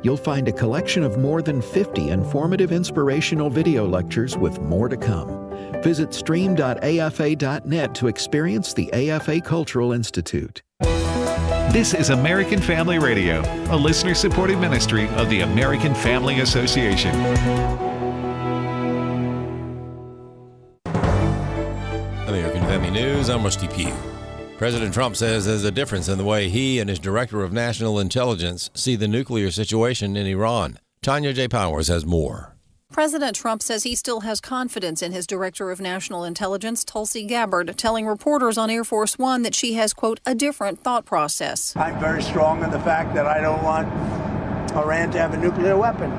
You'll find a collection of more than 50 informative inspirational video lectures with more to come. Visit stream.afa.net to experience the AFA Cultural Institute. This is American Family Radio, a listener-supported ministry of the American Family Association. American Family News, I'm Rusty Pugh. President Trump says there's a difference in the way he and his Director of National Intelligence see the nuclear situation in Iran. Tanya J. Powers has more. President Trump says he still has confidence in his Director of National Intelligence, Tulsi Gabbard, telling reporters on Air Force One that she has, quote, a different thought process. I'm very strong in the fact that I don't want Iran to have a nuclear weapon,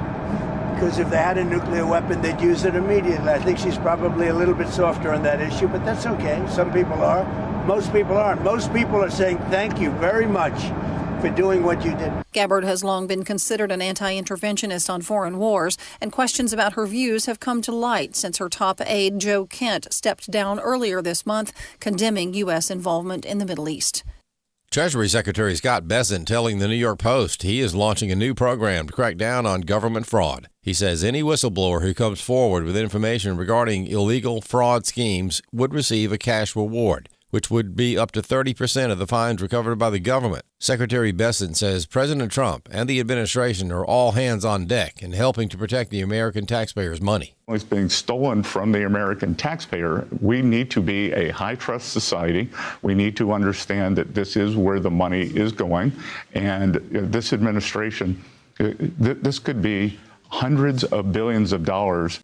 because if they had a nuclear weapon, they'd use it immediately. I think she's probably a little bit softer on that issue, but that's okay. Some people are. Most people aren't. Most people are saying thank you very much for doing what you did. Gabbard has long been considered an anti-interventionist on foreign wars, and questions about her views have come to light since her top aide, Joe Kent, stepped down earlier this month, condemning U.S. involvement in the Middle East. Treasury Secretary Scott Bessent telling the New York Post he is launching a new program to crack down on government fraud. He says any whistleblower who comes forward with information regarding illegal fraud schemes would receive a cash reward, which would be up to 30% of the fines recovered by the government. Secretary Bessent says President Trump and the administration are all hands on deck in helping to protect the American taxpayers' money. It's being stolen from the American taxpayer. We need to be a high-trust society. We need to understand that this is where the money is going. And this administration, this could be hundreds of billions of dollars.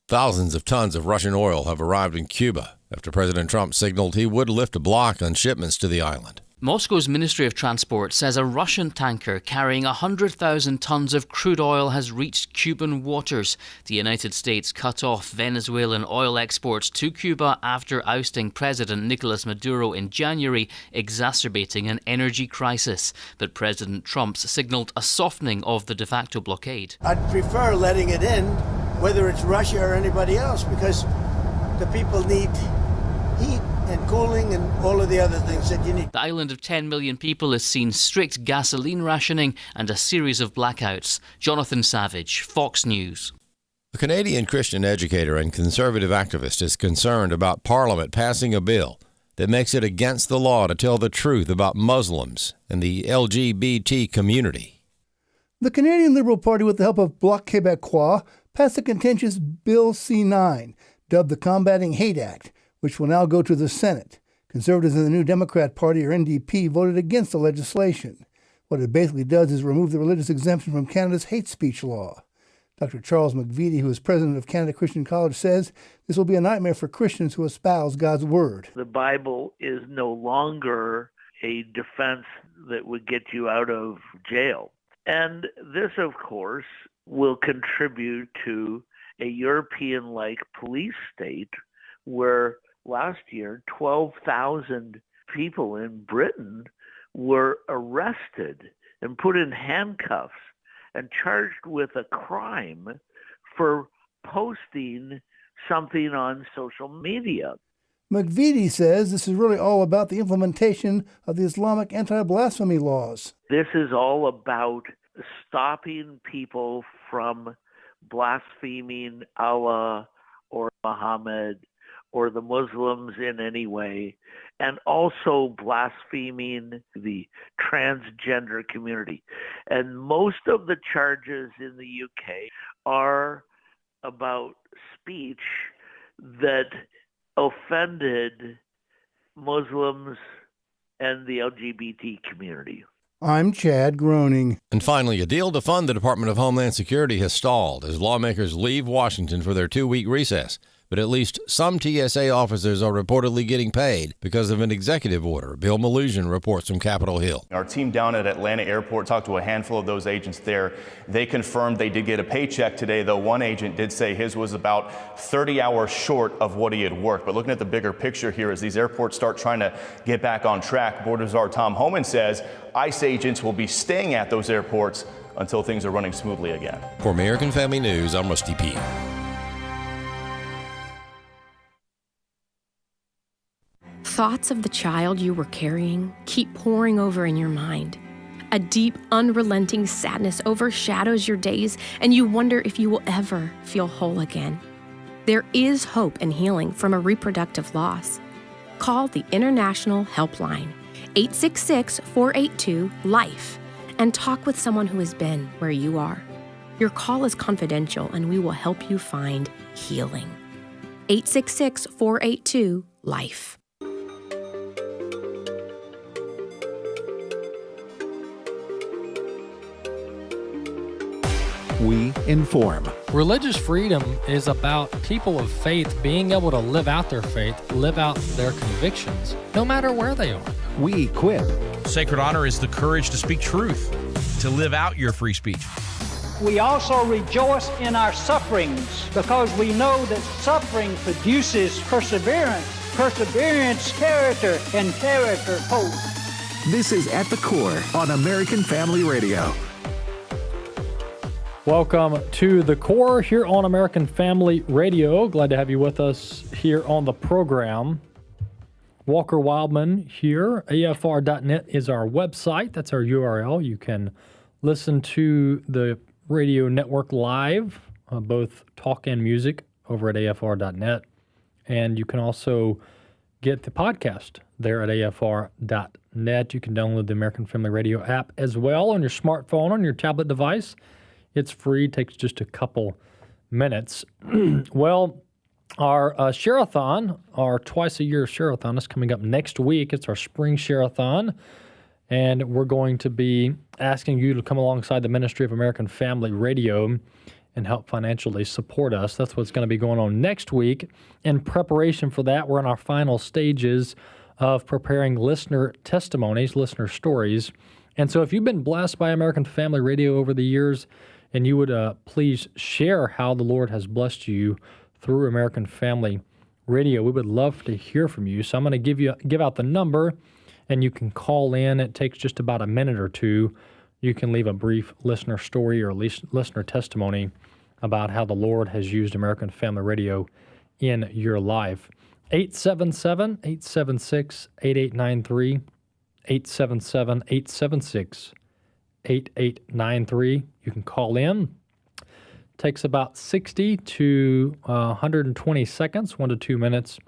Thousands of tons of Russian oil have arrived in Cuba after President Trump signaled he would lift a block on shipments to the island. Moscow's Ministry of Transport says a Russian tanker carrying 100,000 tons of crude oil has reached Cuban waters. The United States cut off Venezuelan oil exports to Cuba after ousting President Nicolas Maduro in January, exacerbating an energy crisis. But President Trump signaled a softening of the de facto blockade. I'd prefer letting it in, whether it's Russia or anybody else, because the people need heat and cooling and all of the other things that you need. The island of 10 million people has seen strict gasoline rationing and a series of blackouts. Jonathan Savage, Fox News. A Canadian Christian educator and conservative activist is concerned about Parliament passing a bill that makes it against the law to tell the truth about Muslims and the LGBT community. The Canadian Liberal Party, with the help of Bloc Québécois, passed the contentious Bill C-9, dubbed the Combating Hate Act, which will now go to the Senate. Conservatives in the New Democrat Party, or NDP, voted against the legislation. What it basically does is remove the religious exemption from Canada's hate speech law. Dr. Charles McVitie, who is president of Canada Christian College, says this will be a nightmare for Christians who espouse God's word. The Bible is no longer a defense that would get you out of jail. And this, of course, will contribute to a European-like police state where last year 12,000 people in Britain were arrested and put in handcuffs and charged with a crime for posting something on social media. McVitie says this is really all about the implementation of the Islamic anti-blasphemy laws. This is all about stopping people from blaspheming Allah or Muhammad or the Muslims in any way, and also blaspheming the transgender community. And most of the charges in the UK are about speech that offended Muslims and the LGBT community. I'm Chad Groening. And finally, a deal to fund the Department of Homeland Security has stalled as lawmakers leave Washington for their 2-week recess. But at least some TSA officers are reportedly getting paid because of an executive order. Bill Malusian reports from Capitol Hill. Our team down at Atlanta Airport talked to a handful of those agents there. They confirmed they did get a paycheck today, though one agent did say his was about 30 hours short of what he had worked. But looking at the bigger picture here, as these airports start trying to get back on track, Border Czar Tom Homan says ICE agents will be staying at those airports until things are running smoothly again. For American Family News, I'm Rusty P. Thoughts of the child you were carrying keep pouring over in your mind. A deep, unrelenting sadness overshadows your days, and you wonder if you will ever feel whole again. There is hope and healing from a reproductive loss. Call the International Helpline, 866-482-LIFE, and talk with someone who has been where you are. Your call is confidential, and we will help you find healing. 866-482-LIFE. We inform. Religious freedom is about people of faith being able to live out their faith, live out their convictions, no matter where they are. We equip. Sacred honor is the courage to speak truth, to live out your free speech. We also rejoice in our sufferings because we know that suffering produces perseverance, perseverance, character, and character, hope. This is At the Core on American Family Radio. Welcome to The Core here on American Family Radio. Glad to have you with us here on the program. Walker Wildmon here. AFR.net is our website. That's our URL. You can listen to the radio network live, both talk and music, over at AFR.net. And you can also get the podcast there at AFR.net. You can download the American Family Radio app as well on your smartphone, on your tablet device. It's free, takes just a couple minutes. Well, our share-a-thon, our twice-a-year share-a-thon is coming up next week. It's our spring share-a-thon, and we're going to be asking you to come alongside the Ministry of American Family Radio and help financially support us. That's what's going to be going on next week. In preparation for that, we're in our final stages of preparing listener testimonies, listener stories. And so if you've been blessed by American Family Radio over the years, and you would please share how the Lord has blessed you through American Family Radio, we would love to hear from you. So I'm going to give out the number, and you can call in. It takes just about a minute or two. You can leave a brief listener story or listener testimony about how the Lord has used American Family Radio in your life. 877-876-8893, 877-876-8893. You can call in. Takes about 60 to 120 seconds, 1 to 2 minutes,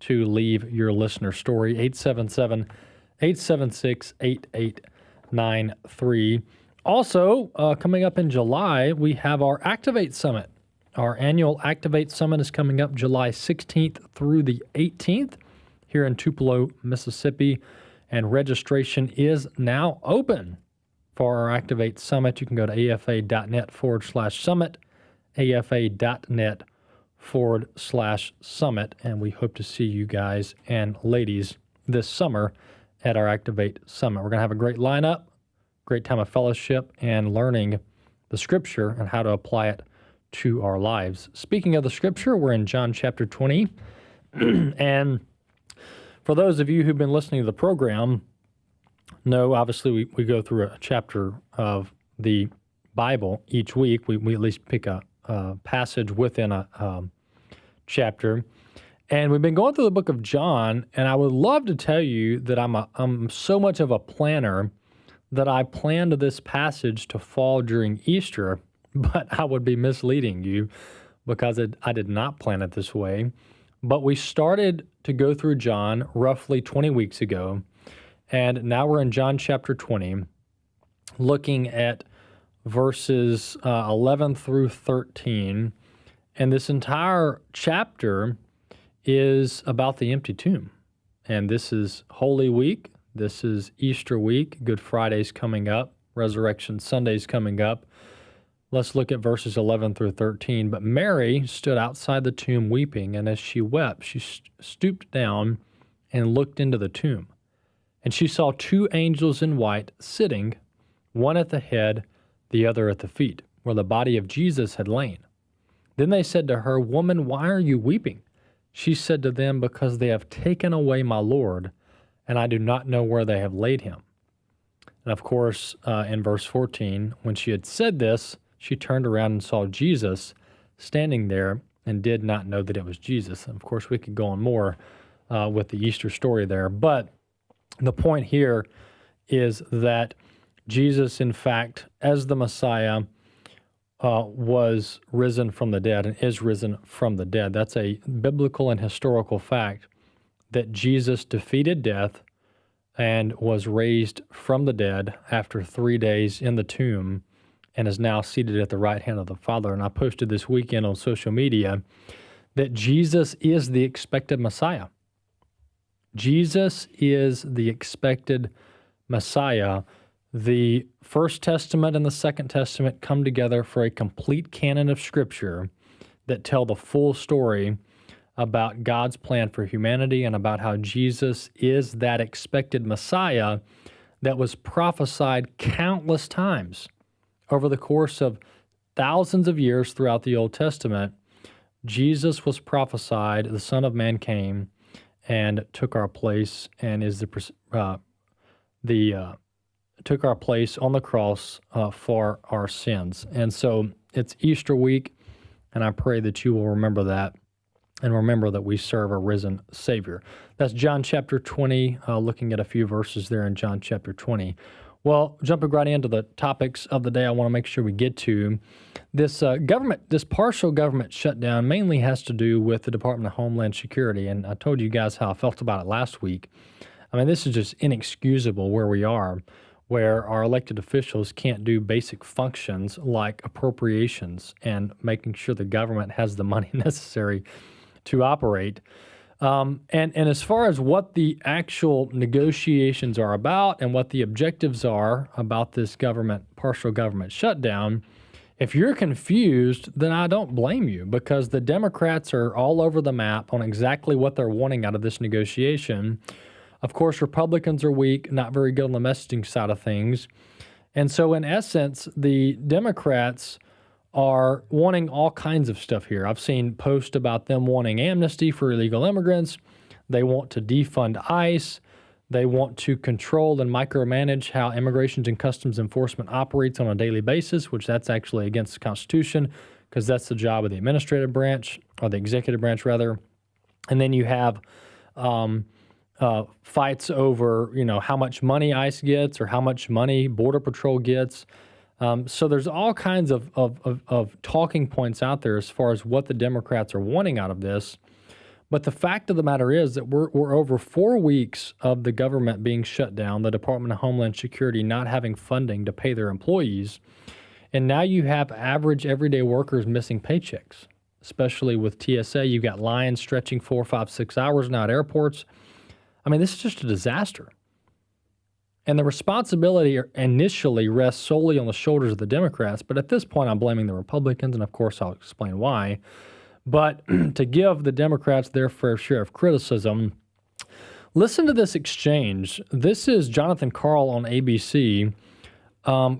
to leave your listener story. 877-876-8893. Also, coming up in July, we have our Activate Summit. Our annual Activate Summit is coming up July 16th through the 18th here in Tupelo, Mississippi, and registration is now open for our Activate Summit. You can go to afa.net/summit, afa.net/summit, and we hope to see you guys and ladies this summer at our Activate Summit. We're going to have a great lineup, great time of fellowship, and learning the Scripture and how to apply it to our lives. Speaking of the Scripture, we're in John chapter 20, and for those of you who've been listening to the program, know obviously we go through a chapter of the Bible each week. We at least pick a passage within a chapter. And we've been going through the book of John, and I would love to tell you that I'm so much of a planner that I planned this passage to fall during Easter, but I would be misleading you because I did not plan it this way. But we started to go through John roughly 20 weeks ago, and now we're in John chapter 20, looking at verses 11 through 13. And this entire chapter is about the empty tomb. And this is Holy Week. This is Easter week. Good Friday's coming up. Resurrection Sunday's coming up. Let's look at verses 11 through 13. But Mary stood outside the tomb weeping, and as she wept, she stooped down and looked into the tomb. And she saw two angels in white sitting, one at the head, the other at the feet, where the body of Jesus had lain. Then they said to her, "Woman, why are you weeping?" She said to them, "Because they have taken away my Lord, and I do not know where they have laid him." And of course, in verse 14, when she had said this, she turned around and saw Jesus standing there and did not know that it was Jesus. And of course, we could go on more with the Easter story there. But the point here is that Jesus, in fact, as the Messiah, was risen from the dead and is risen from the dead. That's a biblical and historical fact that Jesus defeated death and was raised from the dead after 3 days in the tomb and is now seated at the right hand of the Father. And I posted this weekend on social media that Jesus is the expected Messiah. Jesus is the expected Messiah. The First Testament and the Second Testament come together for a complete canon of Scripture that tell the full story about God's plan for humanity and about how Jesus is that expected Messiah that was prophesied countless times over the course of thousands of years throughout the Old Testament. Jesus was prophesied, the Son of Man came and took our place and is took our place on the cross for our sins. And so it's Easter week, and I pray that you will remember that and remember that we serve a risen Savior. That's John chapter 20, looking at a few verses there in John chapter 20. Well, jumping right into the topics of the day I want to make sure we get to. This partial government shutdown mainly has to do with the Department of Homeland Security, and I told you guys how I felt about it last week. I mean, this is just inexcusable where we are, where our elected officials can't do basic functions like appropriations and making sure the government has the money necessary to operate. And as far as what the actual negotiations are about and what the objectives are about this partial government shutdown, if you're confused, then I don't blame you, because the Democrats are all over the map on exactly what they're wanting out of this negotiation. Of course, Republicans are weak, not very good on the messaging side of things. And so in essence, the Democrats are wanting all kinds of stuff here. I've seen posts about them wanting amnesty for illegal immigrants. They want to defund ICE. They want to control and micromanage how Immigration and Customs Enforcement operates on a daily basis, which that's actually against the Constitution, because that's the job of the administrative branch, or the executive branch, rather. And then you have fights over, how much money ICE gets or how much money Border Patrol gets. So there's all kinds of talking points out there as far as what the Democrats are wanting out of this. But the fact of the matter is that we're over 4 weeks of the government being shut down, the Department of Homeland Security not having funding to pay their employees. And now you have average everyday workers missing paychecks, especially with TSA. You've got lines stretching 4, 5, 6 hours now at airports. I mean, this is just a disaster. And the responsibility initially rests solely on the shoulders of the Democrats, but at this point I'm blaming the Republicans, and of course I'll explain why. But to give the Democrats their fair share of criticism, listen to this exchange. This is Jonathan Karl on ABC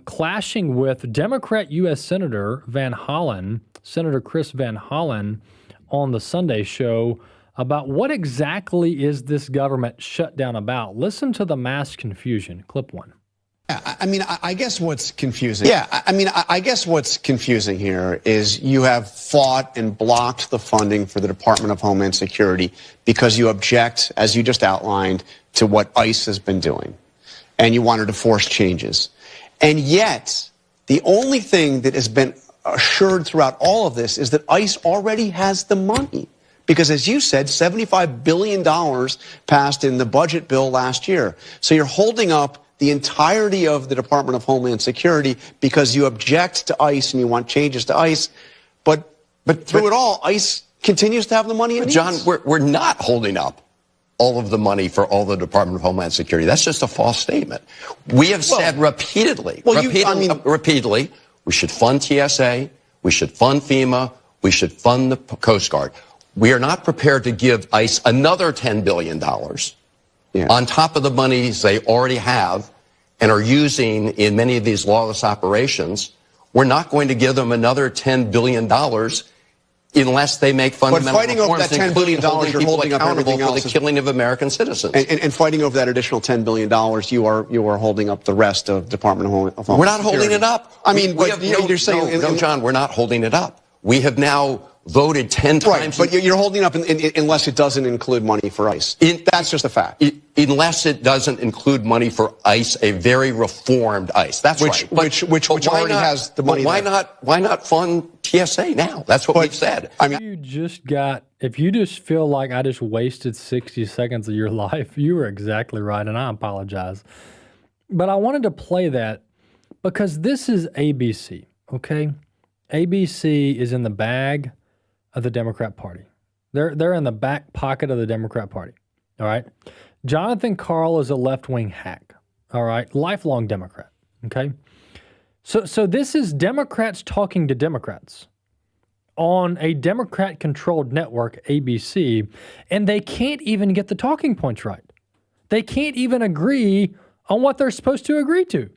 clashing with Democrat U.S. Senator Van Hollen, Senator Chris Van Hollen, on the Sunday show about what exactly is this government shutdown about. Listen to the mass confusion. Clip 1. I guess what's confusing. I guess what's confusing here is you have fought and blocked the funding for the Department of Homeland Security because you object, as you just outlined, to what ICE has been doing. And you wanted to force changes. And yet, the only thing that has been assured throughout all of this is that ICE already has the money. Because as you said, $75 billion passed in the budget bill last year. So you're holding up the entirety of the Department of Homeland Security because you object to ICE and you want changes to ICE. But through it all, ICE continues to have the money it needs. John, we're not holding up all of the money for all the Department of Homeland Security. That's just a false statement. We have said repeatedly, repeatedly, we should fund TSA, we should fund FEMA, we should fund the Coast Guard. We are not prepared to give ICE another $10 billion on top of the monies they already have and are using in many of these lawless operations. We're not going to give them another $10 billion unless they make fundamental reforms, including holding people accountable for the killing of American citizens. And fighting over that additional $10 billion, you are holding up the rest of Department of Homeland Security. We're not holding it up. You're saying... No, John, we're not holding it up. We have now voted 10 times. Right, but you're holding up unless it doesn't include money for ICE. That's just a fact. Unless it doesn't include money for ICE, a very reformed ICE. That's right. Which already has the money. Why not fund TSA now? That's what we've said. I mean, if you just feel like I just wasted 60 seconds of your life, you were exactly right, and I apologize. But I wanted to play that because this is ABC, okay? ABC is in the bag of the Democrat Party. They're in the back pocket of the Democrat Party, all right? Jonathan Karl is a left-wing hack, all right? Lifelong Democrat, okay? So this is Democrats talking to Democrats on a Democrat-controlled network, ABC, and they can't even get the talking points right. They can't even agree on what they're supposed to agree to.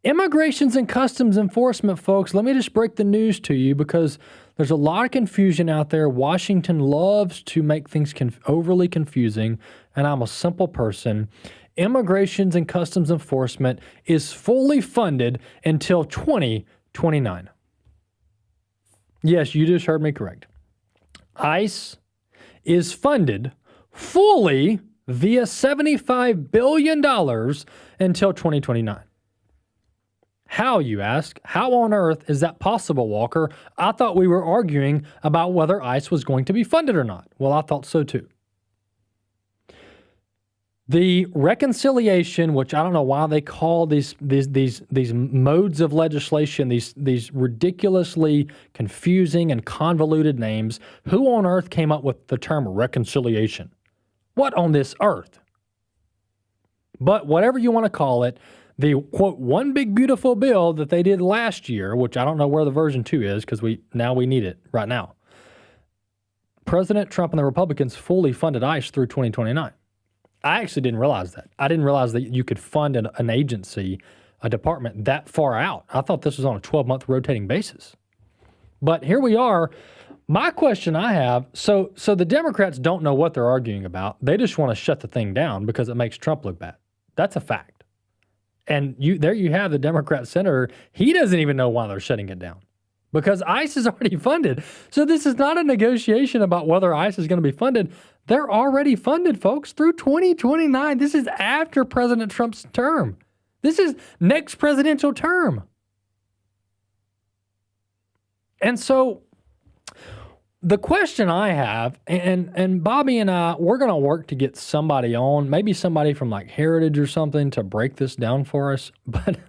Immigrations and Customs Enforcement, folks, let me just break the news to you because there's a lot of confusion out there. Washington loves to make things overly confusing, and I'm a simple person. Immigrations and Customs Enforcement is fully funded until 2029. Yes, you just heard me correct. ICE is funded fully via $75 billion until 2029. How, you ask? How on earth is that possible, Walker? I thought we were arguing about whether ICE was going to be funded or not. Well, I thought so too. The reconciliation, which I don't know why they call these modes of legislation, these ridiculously confusing and convoluted names. Who on earth came up with the term reconciliation? What on this earth? But whatever you want to call it, the, quote, one big beautiful bill that they did last year, which I don't know where the version 2 is because we need it right now. President Trump and the Republicans fully funded ICE through 2029. I actually didn't realize that. I didn't realize that you could fund an agency, a department that far out. I thought this was on a 12-month rotating basis. But here we are. My question I have, so the Democrats don't know what they're arguing about. They just want to shut the thing down because it makes Trump look bad. That's a fact. And there you have the Democrat senator. He doesn't even know why they're shutting it down because ICE is already funded. So this is not a negotiation about whether ICE is going to be funded. They're already funded, folks, through 2029. This is after President Trump's term. This is next presidential term. And so the question I have, and Bobby and I, we're going to work to get somebody on, maybe somebody from like Heritage or something to break this down for us, but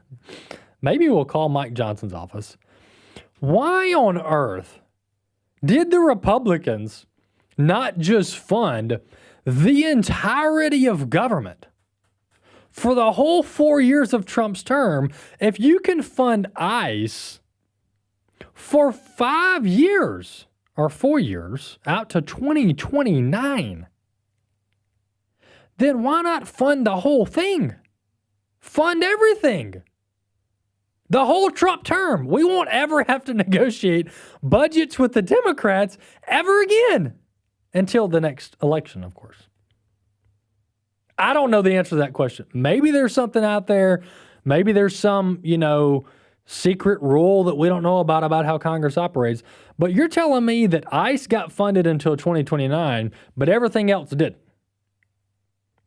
maybe we'll call Mike Johnson's office. Why on earth did the Republicans not just fund the entirety of government for the whole 4 years of Trump's term? If you can fund ICE for 5 years or 4 years out to 2029, then why not fund the whole thing? Fund everything. The whole Trump term. We won't ever have to negotiate budgets with the Democrats ever again until the next election, of course. I don't know the answer to that question. Maybe there's something out there. Maybe there's some, secret rule that we don't know about how Congress operates. But you're telling me that ICE got funded until 2029, but everything else didn't.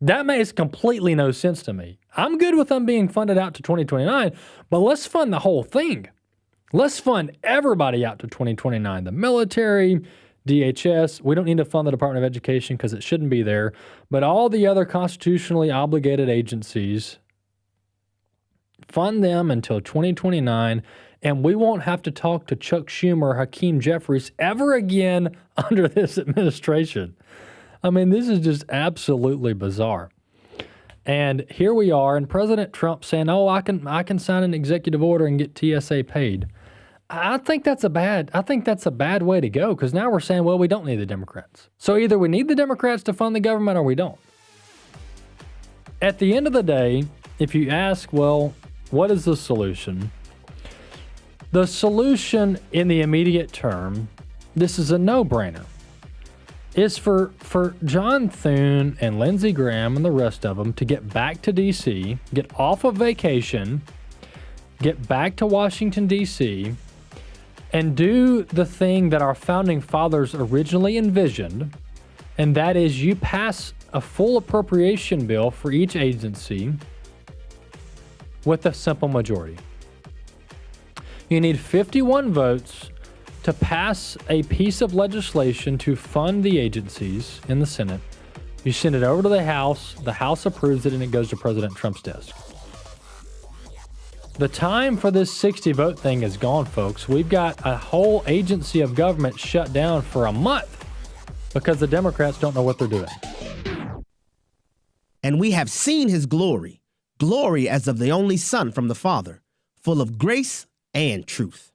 That makes completely no sense to me. I'm good with them being funded out to 2029, but let's fund the whole thing. Let's fund everybody out to 2029. The military, DHS, we don't need to fund the Department of Education because it shouldn't be there, but all the other constitutionally obligated agencies, fund them until 2029, and we won't have to talk to Chuck Schumer or Hakeem Jeffries ever again under this administration. I mean, this is just absolutely bizarre. And here we are, and President Trump saying, "Oh, I can sign an executive order and get TSA paid." I think that's a bad way to go because now we're saying, well, we don't need the Democrats. So either we need the Democrats to fund the government or we don't. At the end of the day, if you ask, well, what is the solution? The solution in the immediate term, this is a no-brainer, is for John Thune and Lindsey Graham and the rest of them to get back to D.C., get off of vacation, get back to Washington, D.C., and do the thing that our founding fathers originally envisioned, and that is you pass a full appropriation bill for each agency with a simple majority. You need 51 votes to pass a piece of legislation to fund the agencies in the Senate. You send it over to the House approves it, and it goes to President Trump's desk. The time for this 60 vote thing is gone, folks. We've got a whole agency of government shut down for a month because the Democrats don't know what they're doing. And we have seen his glory, glory as of the only Son from the Father, full of grace and truth.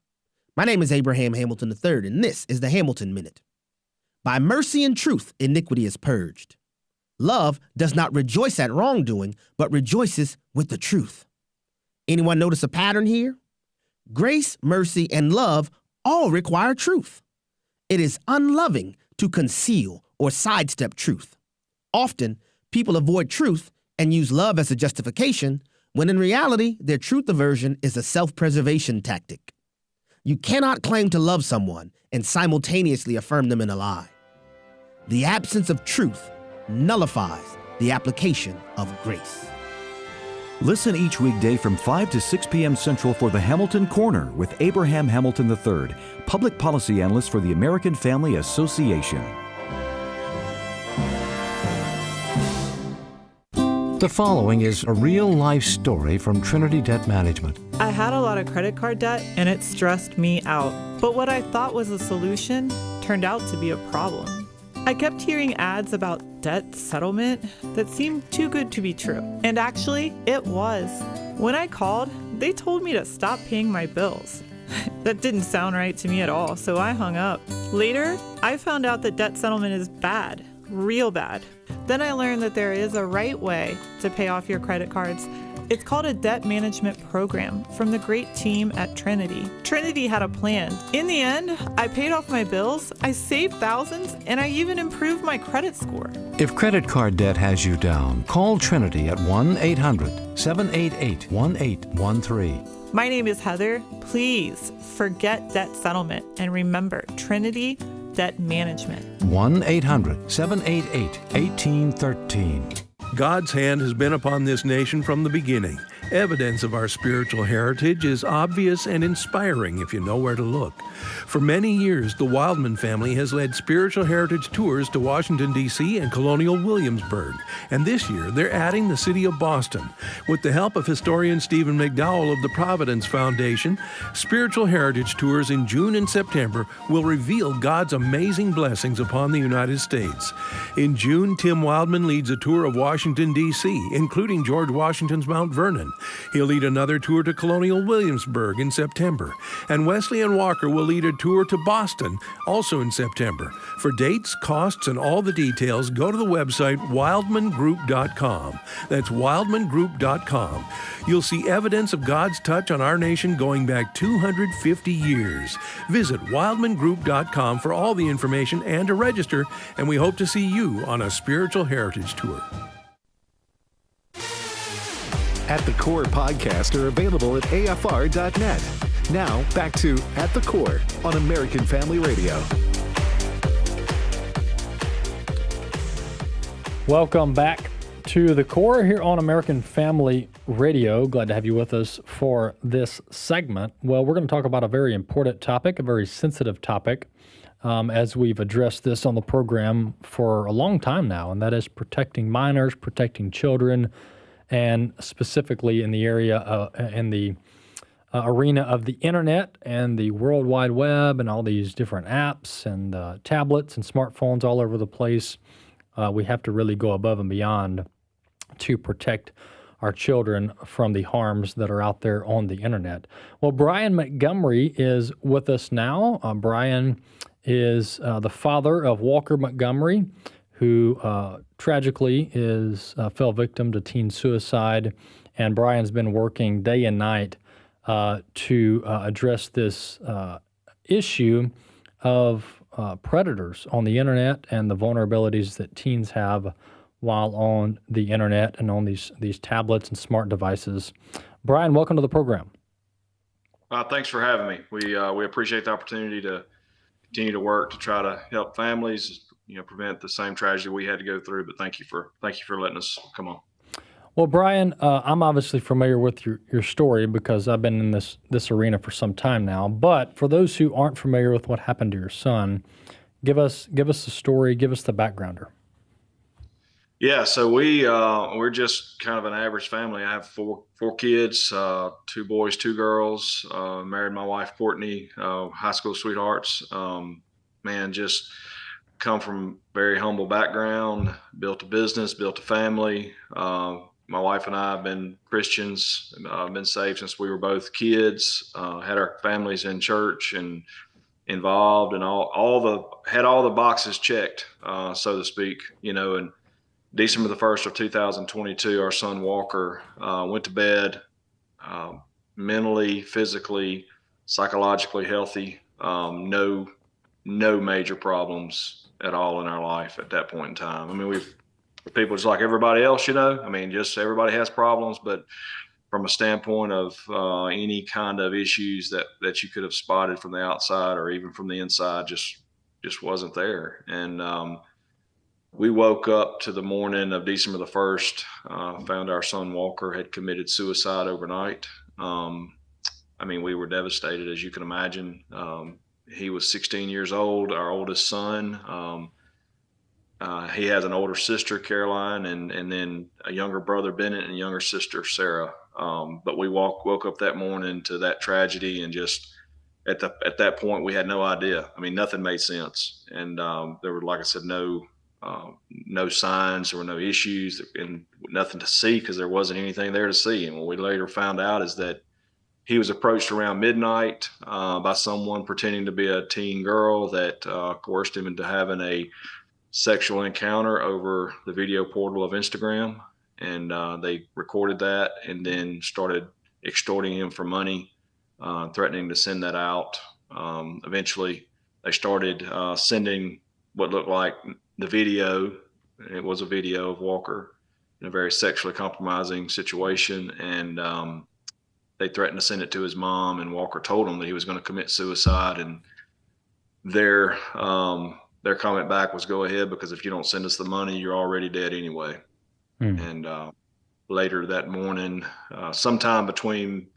My name is Abraham Hamilton III, and this is the Hamilton Minute. By mercy and truth, iniquity is purged. Love does not rejoice at wrongdoing, but rejoices with the truth. Anyone notice a pattern here? Grace, mercy, and love all require truth. It is unloving to conceal or sidestep truth. Often, people avoid truth and use love as a justification, when in reality, their truth aversion is a self-preservation tactic. You cannot claim to love someone and simultaneously affirm them in a lie. The absence of truth nullifies the application of grace. Listen each weekday from 5 to 6 p.m. Central for the Hamilton Corner with Abraham Hamilton III, public policy analyst for the American Family Association. The following is a real-life story from Trinity Debt Management. I had a lot of credit card debt, and it stressed me out. But what I thought was a solution turned out to be a problem. I kept hearing ads about debt settlement that seemed too good to be true. And actually, it was. When I called, they told me to stop paying my bills. That didn't sound right to me at all, so I hung up. Later, I found out that debt settlement is bad, real bad. Then I learned that there is a right way to pay off your credit cards. It's called a debt management program from the great team at Trinity. Trinity had a plan. In the end, I paid off my bills, I saved thousands, and I even improved my credit score. If credit card debt has you down, call Trinity at 1-800-788-1813. My name is Heather. Please forget debt settlement and remember Trinity Debt Management. 1-800-788-1813. God's hand has been upon this nation from the beginning. Evidence of our spiritual heritage is obvious and inspiring if you know where to look. For many years, the Wildmon family has led spiritual heritage tours to Washington, D.C. and Colonial Williamsburg. And this year, they're adding the city of Boston. With the help of historian Stephen McDowell of the Providence Foundation, spiritual heritage tours in June and September will reveal God's amazing blessings upon the United States. In June, Tim Wildmon leads a tour of Washington, D.C., including George Washington's Mount Vernon. He'll lead another tour to Colonial Williamsburg in September. And Wesley and Walker will lead a tour to Boston, also in September. For dates, costs, and all the details, go to the website wildmangroup.com. That's wildmangroup.com. You'll see evidence of God's touch on our nation going back 250 years. Visit wildmangroup.com for all the information and to register, and we hope to see you on a spiritual heritage tour. At the Core podcasts are available at afr.net. Now, back to At the Core on American Family Radio. Welcome back to The Core here on American Family Radio. Glad to have you with us for this segment. Well, we're going to talk about a very important topic, a very sensitive topic, as we've addressed this on the program for a long time now, and that is protecting minors, protecting children, and specifically in the area, in the arena of the internet and the World Wide Web and all these different apps and tablets and smartphones all over the place. We have to really go above and beyond to protect our children from the harms that are out there on the internet. Well, Brian Montgomery is with us now. Brian is the father of Walker Montgomery, who tragically fell victim to teen suicide. And Brian's been working day and night to address this issue of predators on the internet and the vulnerabilities that teens have while on the internet and on these tablets and smart devices. Brian, welcome to the program. Thanks for having me. We appreciate the opportunity to continue to work to try to help families, prevent the same tragedy we had to go through. But thank you for letting us come on. Well, Brian, I'm obviously familiar with your story because I've been in this arena for some time now. But for those who aren't familiar with what happened to your son, give us the story, give us the backgrounder. Yeah, so we're just kind of an average family. I have four kids, 2 boys, 2 girls. Married my wife Courtney, high school sweethearts. Just come from very humble background. Built a business, built a family. My wife and I have been Christians, been saved since we were both kids. Had our families in church and involved, and had all the boxes checked, so to speak. And December the 1st of 2022, our son Walker went to bed, mentally, physically, psychologically healthy. No major problems at all in our life at that point in time. I mean, people just like everybody else, just everybody has problems, but from a standpoint of any kind of issues that you could have spotted from the outside or even from the inside, just wasn't there. And we woke up to the morning of December the 1st, found our son Walker had committed suicide overnight. We were devastated, as you can imagine. He was 16 years old, our oldest son. He has an older sister, Caroline, and then a younger brother, Bennett, and a younger sister, Sarah. But we woke up that morning to that tragedy, and just at that point, we had no idea. Nothing made sense. And there were, like I said, no signs, there were no issues, and nothing to see because there wasn't anything there to see. And what we later found out is that he was approached around midnight by someone pretending to be a teen girl that coerced him into having a sexual encounter over the video portal of Instagram. And they recorded that and then started extorting him for money, threatening to send that out. Eventually, they started sending what looked like the video. It was a video of Walker in a very sexually compromising situation, and they threatened to send it to his mom, and Walker told him that he was going to commit suicide, and their comment back was, "Go ahead, because if you don't send us the money, you're already dead anyway." And later that morning, sometime between,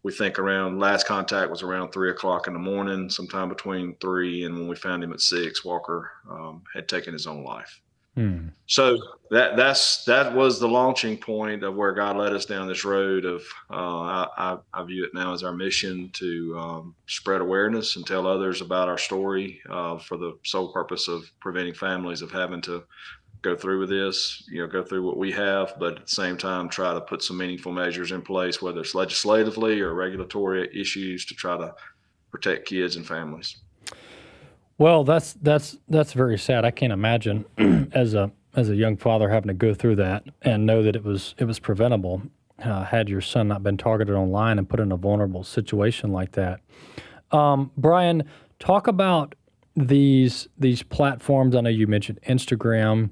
we think around, last contact was around 3:00 in the morning, sometime between 3 and when we found him at 6, Walker had taken his own life. So that was the launching point of where God led us down this road of, I view it now as our mission to spread awareness and tell others about our story for the sole purpose of preventing families of having to go through with this, go through what we have, but at the same time try to put some meaningful measures in place, whether it's legislatively or regulatory issues, to try to protect kids and families. Well, that's very sad. I can't imagine as a young father having to go through that and know that it was preventable had your son not been targeted online and put in a vulnerable situation like that. Brian, talk about these platforms. I know you mentioned Instagram.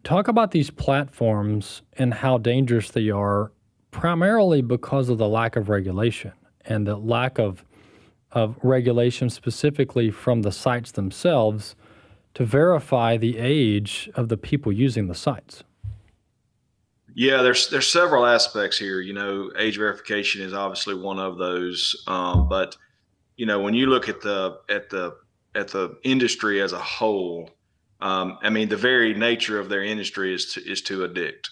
Talk about these platforms and how dangerous they are, primarily because of the lack of regulation and the lack of regulation specifically from the sites themselves to verify the age of the people using the sites. Yeah, there's several aspects here. Age verification is obviously one of those. But when you look at the industry as a whole, the very nature of their industry is to addict.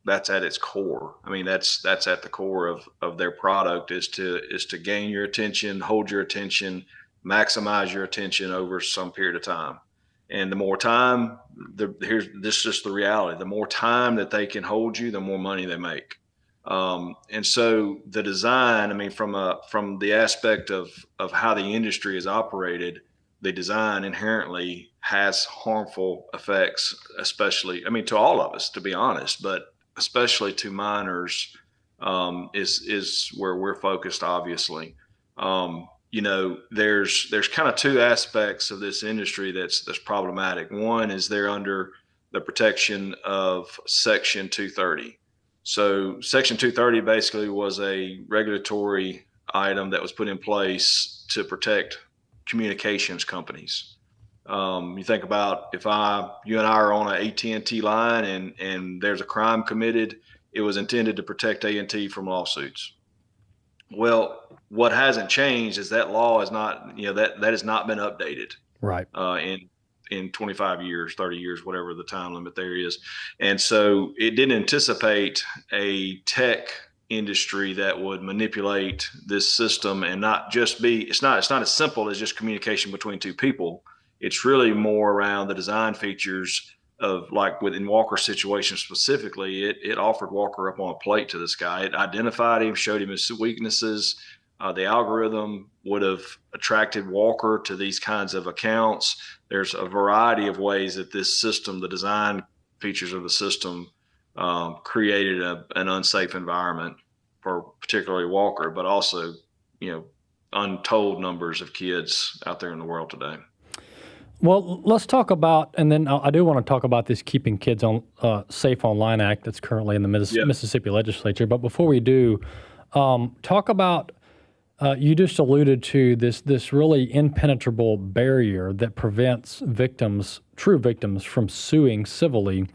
That's at its core. That's at the core of their product is to gain your attention, hold your attention, maximize your attention over some period of time. And the more time, this is just the reality. The more time that they can hold you, the more money they make. And so the design, from the aspect of how the industry is operated, the design inherently has harmful effects, especially, to all of us, to be honest, but especially to minors, is where we're focused, obviously. There's kind of two aspects of this industry that's problematic. One is they're under the protection of Section 230. So Section 230 basically was a regulatory item that was put in place to protect communications companies. You think about if you and I are on an AT&T line and there's a crime committed, it was intended to protect AT&T from lawsuits. Well, what hasn't changed is that law is not, that has not been updated. Right. In 25 years, 30 years, whatever the time limit there is. And so it didn't anticipate a tech industry that would manipulate this system and not just it's not as simple as just communication between two people. It's really more around the design features of, like within Walker's situation specifically, it offered Walker up on a plate to this guy. It identified him, showed him his weaknesses. The algorithm would have attracted Walker to these kinds of accounts. There's a variety of ways that this system, the design features of the system, created an unsafe environment for particularly Walker, but also, untold numbers of kids out there in the world today. Well, let's talk about, and then I do want to talk about this Keeping Kids Safe Online Act that's currently in the Mississippi legislature. But before we do, talk about, you just alluded to this really impenetrable barrier that prevents true victims, from suing civilly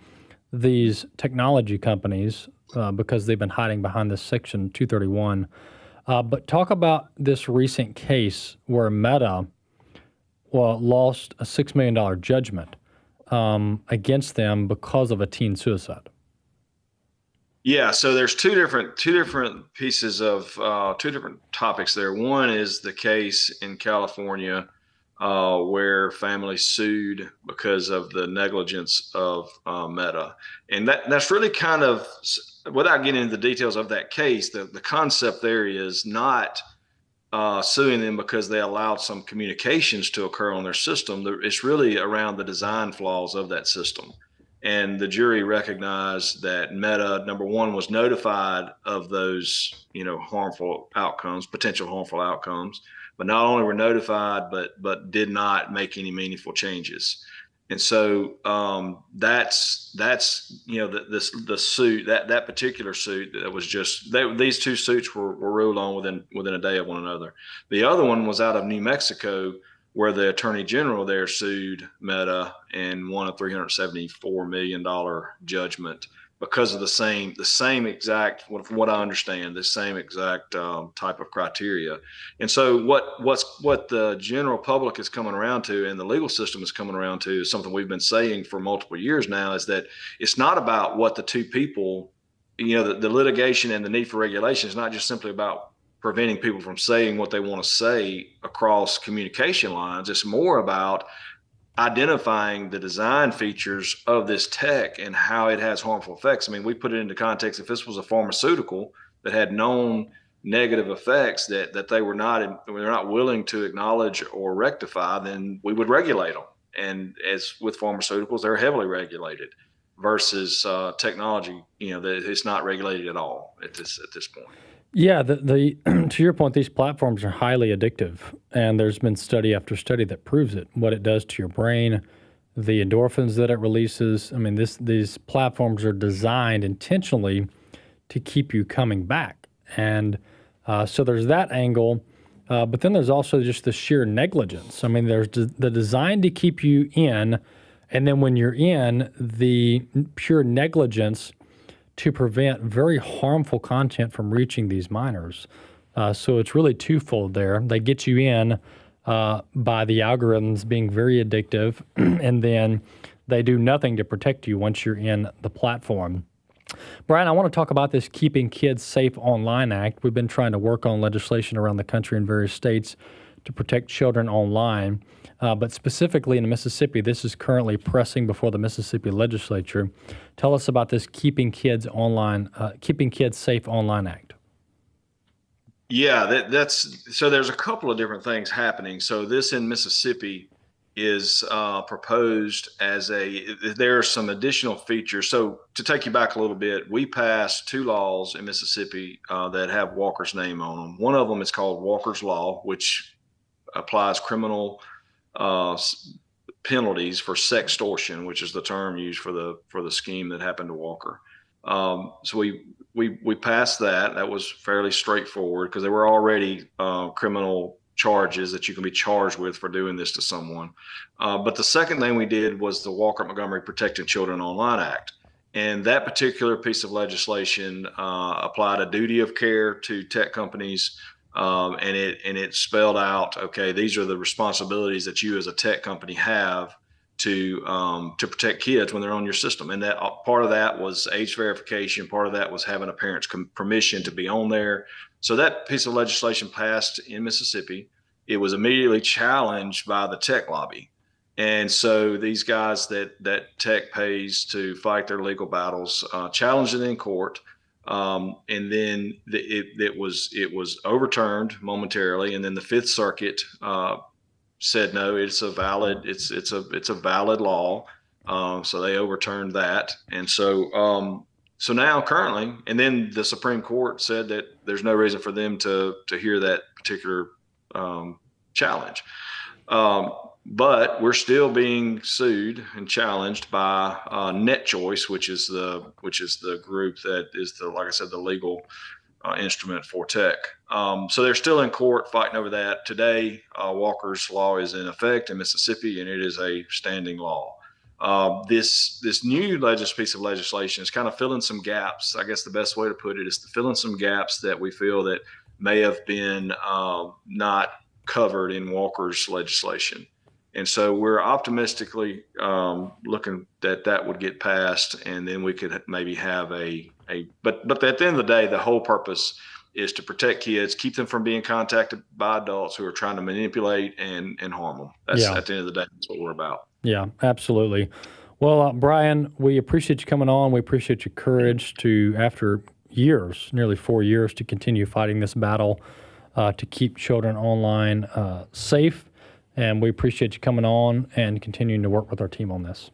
these technology companies because they've been hiding behind this Section 231. But talk about this recent case where Meta lost a $6 million judgment against them because of a teen suicide. Yeah, so there's two different pieces of two different topics there. One is the case in California where families sued because of the negligence of Meta, and that's really kind of, without getting into the details of that case, the concept there is not suing them because they allowed some communications to occur on their system. It's really around the design flaws of that system. And the jury recognized that Meta, number one, was notified of those, harmful outcomes, potential harmful outcomes, but not only were notified, but did not make any meaningful changes. And so that's the suit, that particular suit that was these two suits were ruled on within a day of one another. The other one was out of New Mexico, where the attorney general there sued Meta and won a $374 million judgment because of the same exact, from what I understand, the same exact type of criteria. And so what the general public is coming around to, and the legal system is coming around to, is something we've been saying for multiple years now, is that it's not about what the two people, the litigation and the need for regulation is not just simply about preventing people from saying what they want to say across communication lines. It's more about identifying the design features of this tech and how it has harmful effects. I mean, we put it into context. If this was a pharmaceutical that had known negative effects that they were not willing to acknowledge or rectify, then we would regulate them. And as with pharmaceuticals, they're heavily regulated versus technology, that it's not regulated at all at this point. Yeah, to your point, these platforms are highly addictive, and there's been study after study that proves it, what it does to your brain, the endorphins that it releases. I mean, these platforms are designed intentionally to keep you coming back. And so there's that angle, but then there's also just the sheer negligence. I mean, there's the design to keep you in, and then when you're in, the pure negligence to prevent very harmful content from reaching these minors. So it's really twofold there. They get you in by the algorithms being very addictive, and then they do nothing to protect you once you're in the platform. Brian, I want to talk about this Keeping Kids Safe Online Act. We've been trying to work on legislation around the country in various states to protect children online. But specifically in Mississippi, this is currently pressing before the Mississippi legislature. Tell us about this Keeping Kids Safe Online Act. Yeah, so there's a couple of different things happening. So this in Mississippi is proposed as there are some additional features. So to take you back a little bit, we passed two laws in Mississippi that have Walker's name on them. One of them is called Walker's Law, which applies criminal penalties for sextortion, which is the term used for the scheme that happened to Walker. So we passed that. That was fairly straightforward because there were already criminal charges that you can be charged with for doing this to someone. But the second thing we did was the Walker-Montgomery Protecting Children Online Act. And that particular piece of legislation applied a duty of care to tech companies, and it spelled out, okay, these are the responsibilities that you as a tech company have to protect kids when they're on your system. And that part of that was age verification. Part of that was having a parent's permission to be on there. So that piece of legislation passed in Mississippi. It was immediately challenged by the tech lobby. And so these guys that tech pays to fight their legal battles challenged it in court, and then it was overturned momentarily, and then the Fifth Circuit said no, it's a valid law, so they overturned that, and so now currently, and then the Supreme Court said that there's no reason for them to hear that particular challenge. But we're still being sued and challenged by NetChoice, which is the group that is like I said, the legal instrument for tech. So they're still in court fighting over that. Today, Walker's law is in effect in Mississippi, and it is a standing law. This new piece of legislation is kind of filling some gaps. I guess the best way to put it is to fill in some gaps that we feel that may have been not covered in Walker's legislation. And so we're optimistically looking that would get passed, and then we could maybe have but at the end of the day, the whole purpose is to protect kids, keep them from being contacted by adults who are trying to manipulate and harm them. That's at the end of the day, that's what we're about. Yeah, absolutely. Well, Brian, we appreciate you coming on. We appreciate your courage to, after years, nearly 4 years, to continue fighting this battle to keep children online safe. And we appreciate you coming on and continuing to work with our team on this.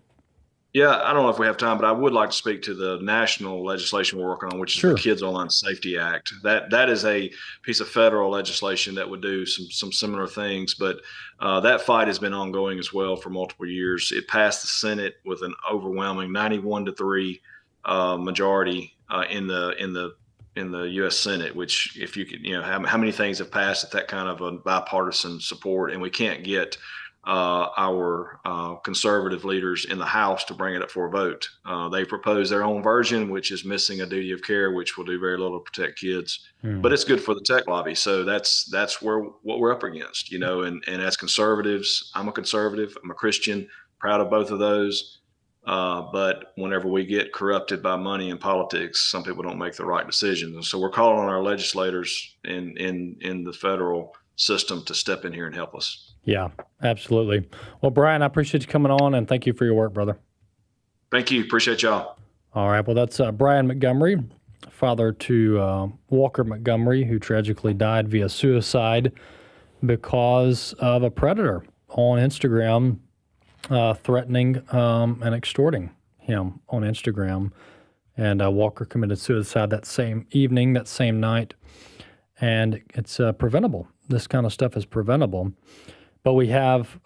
Yeah, I don't know if we have time, but I would like to speak to the national legislation we're working on, which is the Kids Online Safety Act. That is a piece of federal legislation that would do some similar things, but that fight has been ongoing as well for multiple years. It passed the Senate with an overwhelming 91-3 majority in the U.S. Senate, which, if you could, how many things have passed at that kind of a bipartisan support, and we can't get our conservative leaders in the House to bring it up for a vote. They proposed their own version, which is missing a duty of care, which will do very little to protect kids. But it's good for the tech lobby. So that's what we're up against, and as conservatives, I'm a conservative, I'm a Christian, proud of both of those. But whenever we get corrupted by money and politics, some people don't make the right decisions. And so we're calling on our legislators in the federal system to step in here and help us. Yeah, absolutely. Well, Brian, I appreciate you coming on, and thank you for your work, brother. Thank you. Appreciate y'all. All right. Well, that's Brian Montgomery, father to Walker Montgomery, who tragically died via suicide because of a predator on Instagram threatening and extorting him on Instagram. And Walker committed suicide that same evening, that same night. And it's preventable. This kind of stuff is preventable. But we have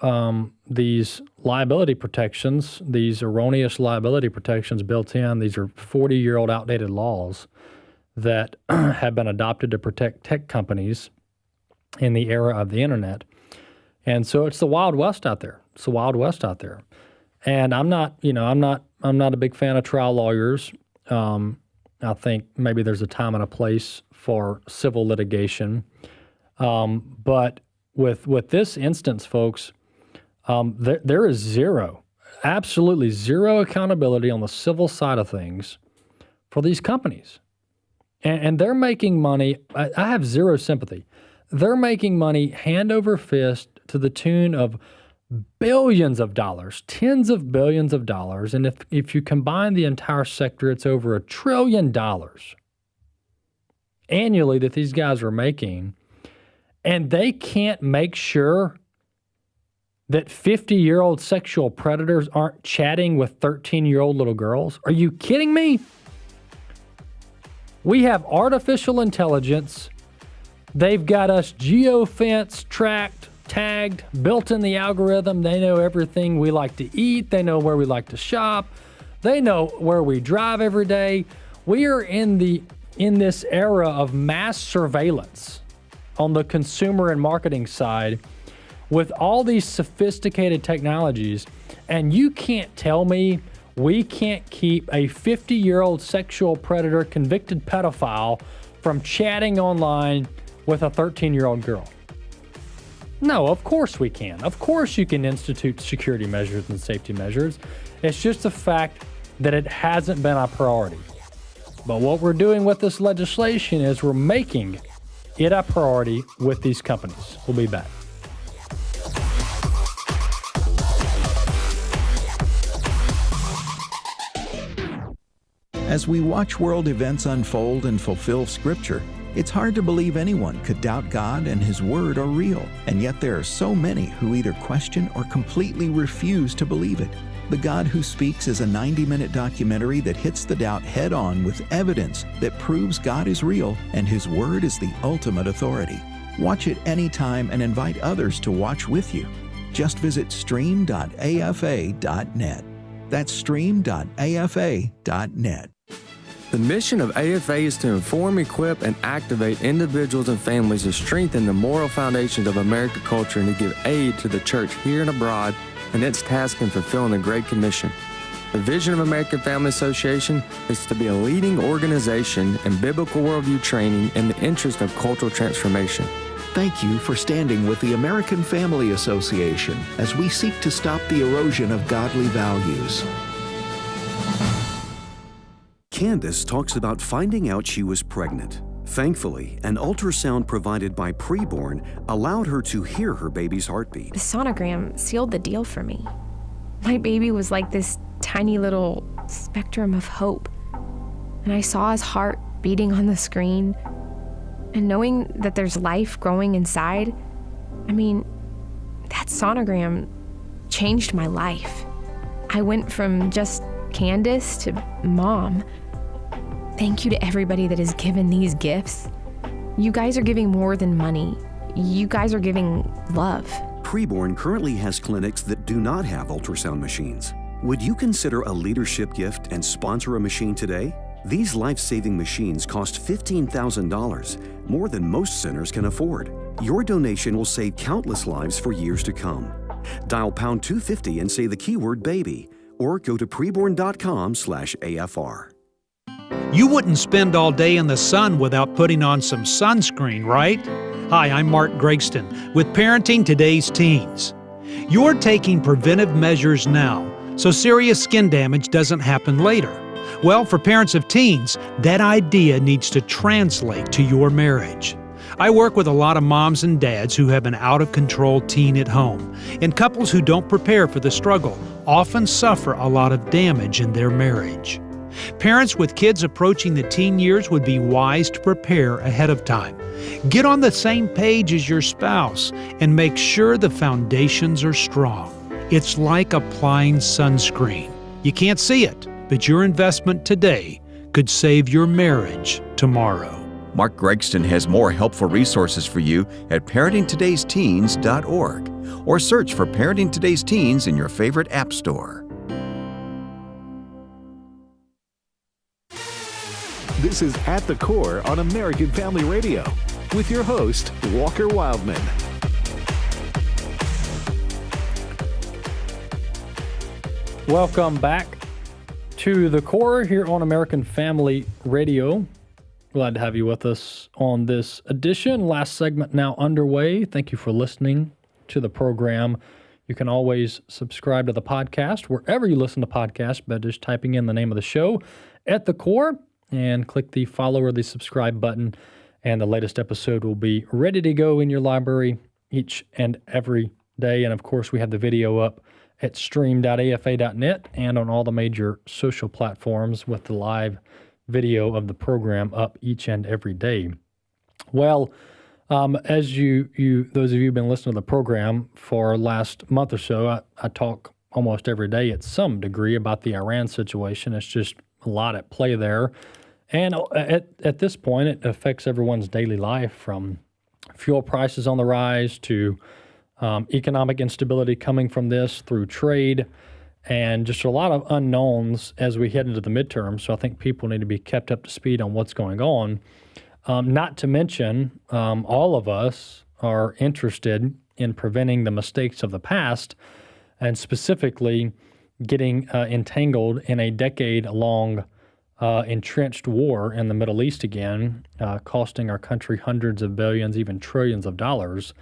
these liability protections, these erroneous liability protections built in. These are 40-year-old outdated laws that have been adopted to protect tech companies in the era of the internet. And so it's the Wild West out there. It's the Wild West out there. And I'm not a big fan of trial lawyers. I think maybe there's a time and a place for civil litigation. But with this instance, folks, there is absolutely zero accountability on the civil side of things for these companies. And they're making money. I have zero sympathy. They're making money hand over fist to the tune of billions of dollars, tens of billions of dollars. And if you combine the entire sector, it's over $1 trillion annually that these guys are making. And they can't make sure that 50-year-old sexual predators aren't chatting with 13-year-old little girls? Are you kidding me? We have artificial intelligence. They've got us geofenced, tracked, tagged, built in the algorithm. They know everything we like to eat. They know where we like to shop. They know where we drive every day. We are in this era of mass surveillance on the consumer and marketing side with all these sophisticated technologies, and you can't tell me we can't keep a 50-year-old sexual predator, convicted pedophile from chatting online with a 13-year-old girl. No, of course we can. Of course you can institute security measures and safety measures. It's just the fact that it hasn't been a priority. But what we're doing with this legislation is we're making it a priority with these companies. We'll be back. As we watch world events unfold and fulfill Scripture, it's hard to believe anyone could doubt God and His Word are real, and yet there are so many who either question or completely refuse to believe it. The God Who Speaks is a 90-minute documentary that hits the doubt head-on with evidence that proves God is real and His Word is the ultimate authority. Watch it anytime and invite others to watch with you. Just visit stream.afa.net. That's stream.afa.net. The mission of AFA is to inform, equip, and activate individuals and families to strengthen the moral foundations of American culture and to give aid to the church here and abroad in its task in fulfilling the Great Commission. The vision of American Family Association is to be a leading organization in biblical worldview training in the interest of cultural transformation. Thank you for standing with the American Family Association as we seek to stop the erosion of godly values. Candace talks about finding out she was pregnant. Thankfully, an ultrasound provided by Preborn allowed her to hear her baby's heartbeat. The sonogram sealed the deal for me. My baby was like this tiny little spectrum of hope. And I saw his heart beating on the screen. And knowing that there's life growing inside, that sonogram changed my life. I went from just Candace to mom. Thank you to everybody that has given these gifts. You guys are giving more than money. You guys are giving love. Preborn currently has clinics that do not have ultrasound machines. Would you consider a leadership gift and sponsor a machine today? These life-saving machines cost $15,000, more than most centers can afford. Your donation will save countless lives for years to come. Dial pound 250 and say the keyword baby, or go to preborn.com/AFR. You wouldn't spend all day in the sun without putting on some sunscreen, right? Hi, I'm Mark Gregston with Parenting Today's Teens. You're taking preventive measures now, so serious skin damage doesn't happen later. Well, for parents of teens, that idea needs to translate to your marriage. I work with a lot of moms and dads who have an out-of-control teen at home, and couples who don't prepare for the struggle often suffer a lot of damage in their marriage. Parents with kids approaching the teen years would be wise to prepare ahead of time. Get on the same page as your spouse and make sure the foundations are strong. It's like applying sunscreen. You can't see it, but your investment today could save your marriage tomorrow. Mark Gregston has more helpful resources for you at parentingtodaysteens.org or search for Parenting Today's Teens in your favorite app store. This is At the Core on American Family Radio with your host, Walker Wildmon. Welcome back to The Core here on American Family Radio. Glad to have you with us on this edition. Last segment now underway. Thank you for listening to the program. You can always subscribe to the podcast wherever you listen to podcasts by just typing in the name of the show, At the Core, and click the follow or the subscribe button, and the latest episode will be ready to go in your library each and every day. And of course, we have the video up at stream.afa.net and on all the major social platforms with the live video of the program up each and every day. Well, as you those of you who've been listening to the program for last month or so, I talk almost every day at some degree about the Iran situation. It's just a lot at play there. And at this point, it affects everyone's daily life, from fuel prices on the rise to economic instability coming from this, through trade and just a lot of unknowns as we head into the midterms. So I think people need to be kept up to speed on what's going on. Not to mention, all of us are interested in preventing the mistakes of the past, and specifically getting entangled in a decade-long entrenched war in the Middle East again, costing our country hundreds of billions, even trillions of dollars.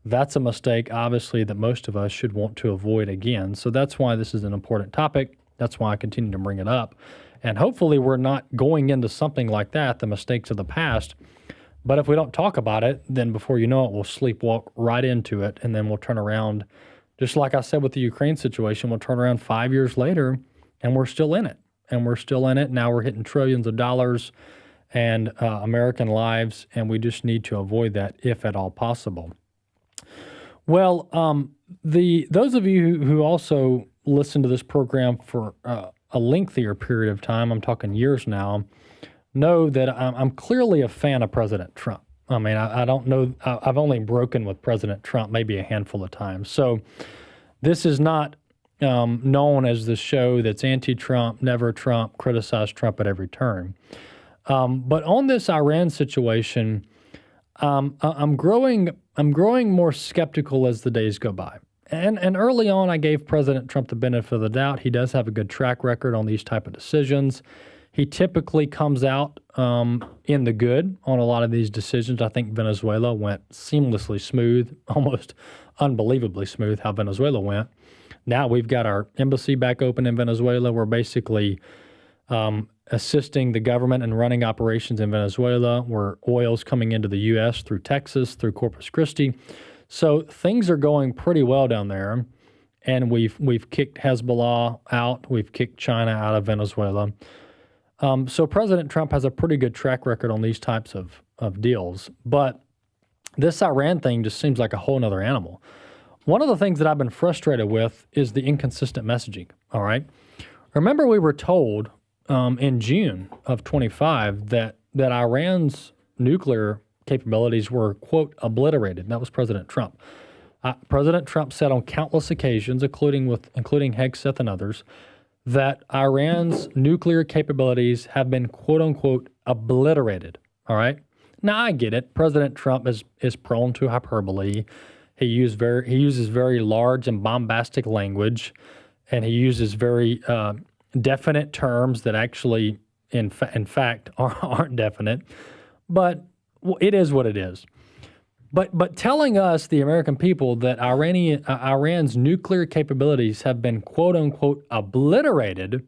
That's a mistake, obviously, that most of us should want to avoid again. So that's why this is an important topic. That's why I continue to bring it up. And hopefully we're not going into something like that, the mistakes of the past. But if we don't talk about it, then before you know it, we'll sleepwalk right into it, and then we'll turn around, just like I said with the Ukraine situation, we'll turn around 5 years later, and we're still in it. And we're still in it. Now we're hitting trillions of dollars and American lives, and we just need to avoid that if at all possible. Well, those of you who also listen to this program for a lengthier period of time, I'm talking years now, know that I'm clearly a fan of President Trump. I mean, I don't know, I've only broken with President Trump maybe a handful of times. So this is not known as the show that's anti-Trump, never Trump, criticize Trump at every turn. But on this Iran situation, I'm growing more skeptical as the days go by. And early on, I gave President Trump the benefit of the doubt. He does have a good track record on these type of decisions. He typically comes out in the good on a lot of these decisions. I think Venezuela went seamlessly smooth, almost unbelievably smooth how Venezuela went. Now we've got our embassy back open in Venezuela. We're basically assisting the government in running operations in Venezuela, where oil's coming into the U.S. through Texas, through Corpus Christi. So things are going pretty well down there, and we've kicked Hezbollah out. We've kicked China out of Venezuela. So President Trump has a pretty good track record on these types of deals. But this Iran thing just seems like a whole nother animal. One of the things that I've been frustrated with is the inconsistent messaging, all right? Remember we were told in June of 25 that Iran's nuclear capabilities were, quote, obliterated. And that was President Trump. President Trump said on countless occasions, including Hegseth and others, that Iran's nuclear capabilities have been, quote unquote, obliterated. All right. Now I get it. President Trump is prone to hyperbole. He uses very large and bombastic language, and he uses very definite terms that actually, in fact, aren't definite. But it is what it is. But telling us, the American people, that Iran's nuclear capabilities have been, quote unquote, obliterated,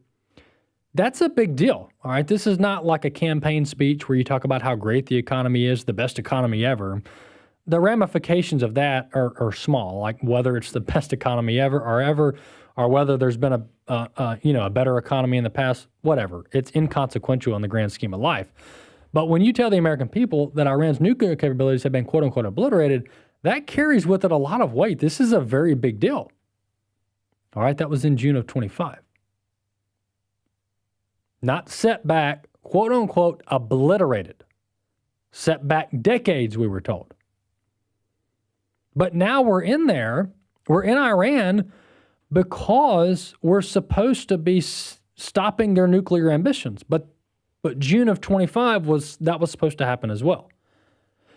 that's a big deal. All right. This is not like a campaign speech where you talk about how great the economy is, the best economy ever. The ramifications of that are small, like whether it's the best economy ever, or whether there's been a better economy in the past, whatever. It's inconsequential in the grand scheme of life. But when you tell the American people that Iran's nuclear capabilities have been, quote unquote, obliterated, that carries with it a lot of weight. This is a very big deal. All right, that was in June of 25. Not set back, quote unquote, obliterated. Set back decades, we were told. But now we're in Iran because we're supposed to be stopping their nuclear ambitions. But June of 25 was supposed to happen as well.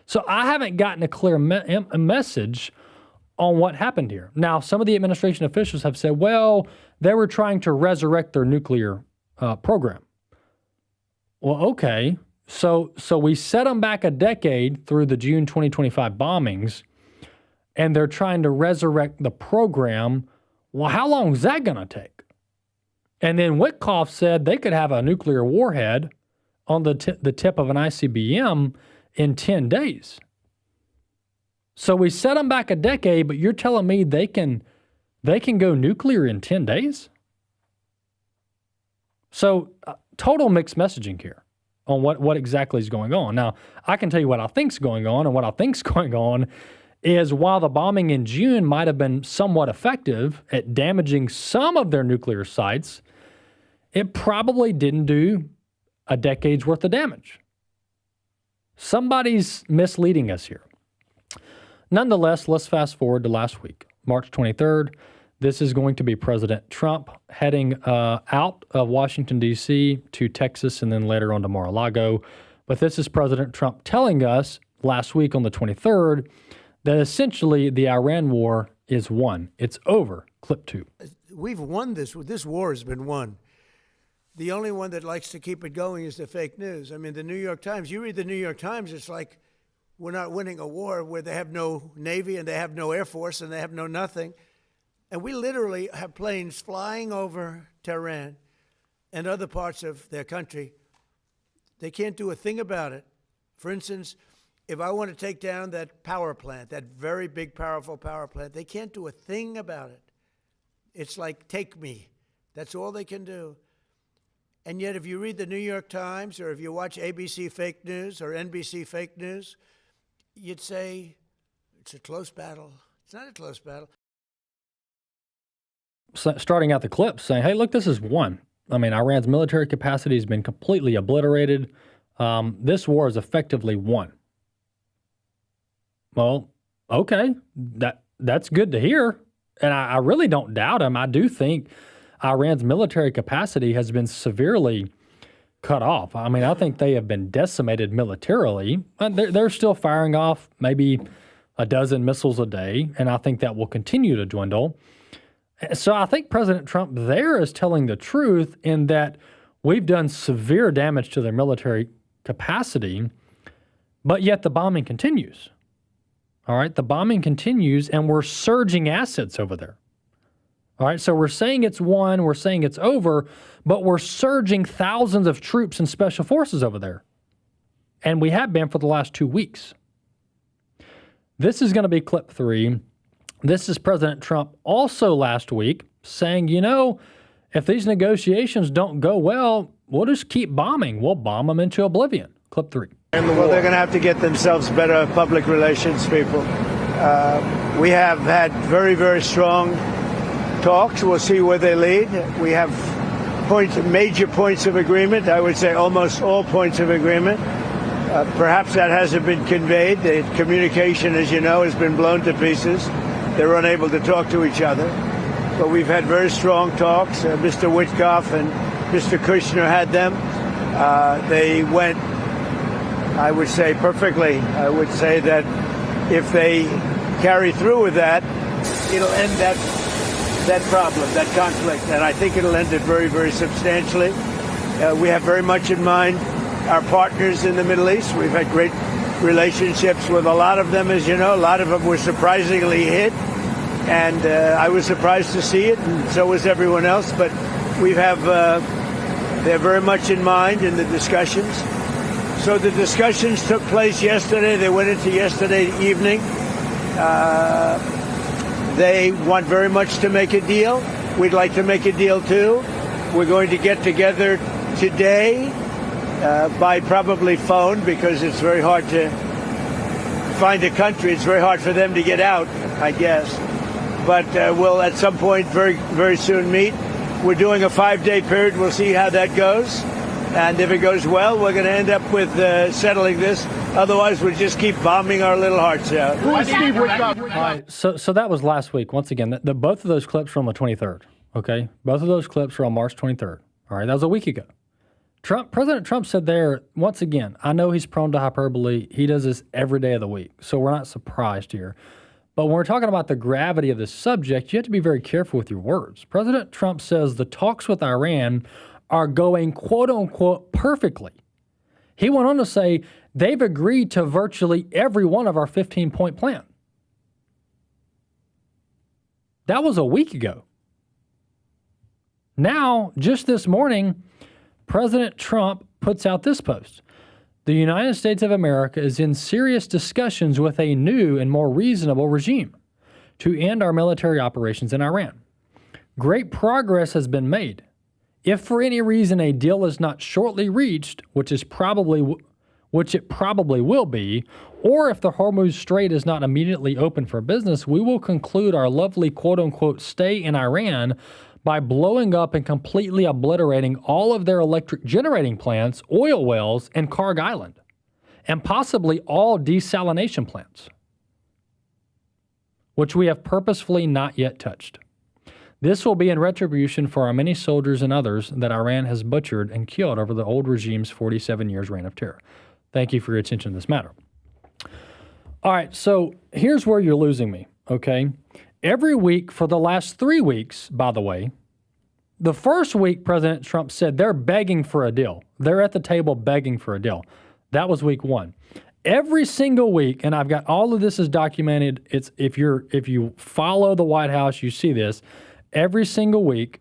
So I haven't gotten a clear message on what happened here. Now, some of the administration officials have said, well, they were trying to resurrect their nuclear program. Well, okay. So we set them back a decade through the June 2025 bombings, and they're trying to resurrect the program. Well, how long is that going to take? And then Witkoff said they could have a nuclear warhead on the tip of an ICBM in 10 days. So we set them back a decade, but you're telling me they can go nuclear in 10 days? So total mixed messaging here on what exactly is going on. Now, I can tell you what I think's going on, and what I think's going on is while the bombing in June might have been somewhat effective at damaging some of their nuclear sites, it probably didn't do a decade's worth of damage. Somebody's misleading us here. Nonetheless, let's fast forward to last week, March 23rd. This is going to be President Trump heading out of Washington, D.C. to Texas and then later on to Mar-a-Lago. But this is President Trump telling us last week on the 23rd that essentially the Iran war is won. It's over. Clip 2. We've won this. This war has been won. The only one that likes to keep it going is the fake news. I mean, the New York Times, you read the New York Times, it's like we're not winning a war where they have no Navy and they have no Air Force and they have no nothing. And we literally have planes flying over Tehran and other parts of their country. They can't do a thing about it. For instance, if I want to take down that power plant, that very big, powerful power plant, they can't do a thing about it. It's like, take me. That's all they can do. And yet, if you read the New York Times or if you watch ABC fake news or NBC fake news, you'd say it's a close battle. It's not a close battle. Starting out the clip saying, hey, look, this is won. I mean, Iran's military capacity has been completely obliterated. This war is effectively won. Well, okay, that's good to hear. And I really don't doubt him. I do think Iran's military capacity has been severely cut off. I mean, I think they have been decimated militarily. They're still firing off maybe a dozen missiles a day, and I think that will continue to dwindle. So I think President Trump there is telling the truth in that we've done severe damage to their military capacity, but yet the bombing continues. All right, the bombing continues, and we're surging assets over there. All right, so we're saying it's won, we're saying it's over, but we're surging thousands of troops and special forces over there. And we have been for the last 2 weeks. This is going to be clip 3. This is President Trump also last week saying, you know, if these negotiations don't go well, we'll just keep bombing. We'll bomb them into oblivion. Clip 3. Well, they're going to have to get themselves better public relations people. We have had very, very strong talks. We'll see where they lead. We have major points of agreement. I would say almost all points of agreement. Perhaps that hasn't been conveyed. The communication, as you know, has been blown to pieces. They're unable to talk to each other. But we've had very strong talks. Mr. Witkoff and Mr. Kushner had them. They went, I would say, perfectly. I would say that if they carry through with that, it'll end that problem, that conflict. And I think it'll end it very, very substantially. We have very much in mind our partners in the Middle East. We've had great relationships with a lot of them, as you know. A lot of them were surprisingly hit. And I was surprised to see it, and so was everyone else. But we have, they're very much in mind in the discussions. So the discussions took place yesterday. They went into yesterday evening. They want very much to make a deal. We'd like to make a deal, too. We're going to get together today by probably phone because it's very hard to find a country. It's very hard for them to get out, I guess. But we'll at some point very, very soon meet. We're doing a 5-day period. We'll see how that goes. And if it goes well, we're going to end up with settling this. Otherwise, we'll just keep bombing our little hearts out. All right, so that was last week. Once again, both of those clips are on the 23rd, okay? Both of those clips are on March 23rd. All right, that was a week ago. President Trump said there, once again, I know he's prone to hyperbole. He does this every day of the week, so we're not surprised here. But when we're talking about the gravity of this subject, you have to be very careful with your words. President Trump says the talks with Iran are going, quote unquote, perfectly. He went on to say they've agreed to virtually every one of our 15-point plan. That was a week ago. Now, just this morning, President Trump puts out this post. The United States of America is in serious discussions with a new and more reasonable regime to end our military operations in Iran. Great progress has been made. If for any reason a deal is not shortly reached, which it probably will be, or if the Hormuz Strait is not immediately open for business, we will conclude our lovely quote-unquote stay in Iran by blowing up and completely obliterating all of their electric generating plants, oil wells, and Karg Island, and possibly all desalination plants, which we have purposefully not yet touched. This will be in retribution for our many soldiers and others that Iran has butchered and killed over the old regime's 47 years reign of terror. Thank you for your attention to this matter. All right, so here's where you're losing me, okay? Every week for the last 3 weeks, by the way, the first week President Trump said they're begging for a deal. They're at the table begging for a deal. That was week 1. Every single week, and I've got all of this is documented. It's if you follow the White House, you see this. Every single week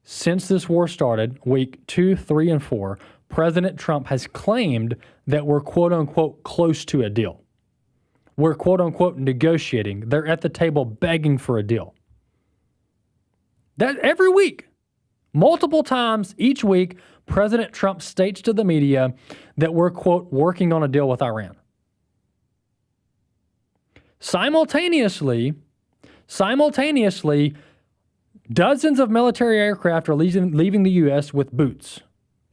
since this war started, week 2, 3, and 4, President Trump has claimed that we're quote unquote close to a deal. We're quote unquote negotiating. They're at the table begging for a deal. That every week, multiple times each week, President Trump states to the media that we're quote working on a deal with Iran. Simultaneously, dozens of military aircraft are leaving the U.S. with boots,